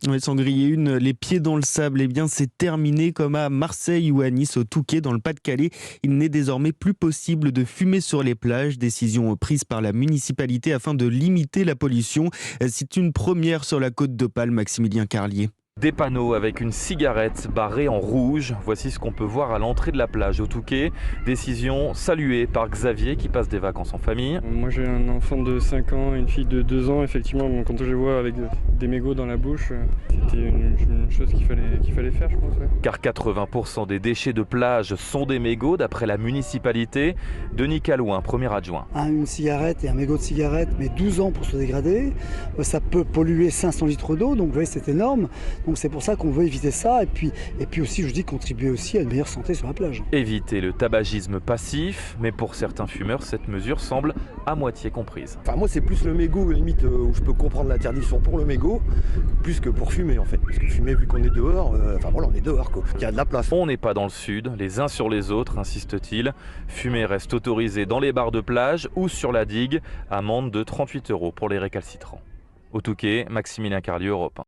Oui, sans griller une, les pieds dans le sable, eh bien c'est terminé comme à Marseille ou à Nice, au Touquet, dans le Pas-de-Calais. Il n'est désormais plus possible de fumer sur les plages. Décision prise par la municipalité afin de limiter la pollution. C'est une première sur la côte d'Opale, Maximilien Carlier. Des panneaux avec une cigarette barrée en rouge. Voici ce qu'on peut voir à l'entrée de la plage au Touquet. Décision saluée par Xavier qui passe des vacances en famille. Moi j'ai un enfant de 5 ans et une fille de 2 ans. Effectivement, quand je les vois avec des mégots dans la bouche, c'était une chose qu'il fallait faire, je pense. Ouais. Car 80% des déchets de plage sont des mégots d'après la municipalité. Denis Calouin, premier adjoint. Une cigarette et un mégot de cigarette, mais 12 ans pour se dégrader. Ça peut polluer 500 litres d'eau, donc vous voyez, c'est énorme. Donc c'est pour ça qu'on veut éviter ça et puis aussi, je dis, contribuer aussi à une meilleure santé sur la plage. Éviter le tabagisme passif, mais pour certains fumeurs, cette mesure semble à moitié comprise. Enfin moi c'est plus le mégot limite où je peux comprendre l'interdiction pour le mégot, plus que pour fumer en fait. Parce que fumer vu qu'on est dehors, on est dehors quoi, il y a de la place. On n'est pas dans le sud, les uns sur les autres, insiste-t-il. Fumer reste autorisé dans les bars de plage ou sur la digue, amende de 38 € pour les récalcitrants. Au Touquet, Maximilien Carlier, Europe 1.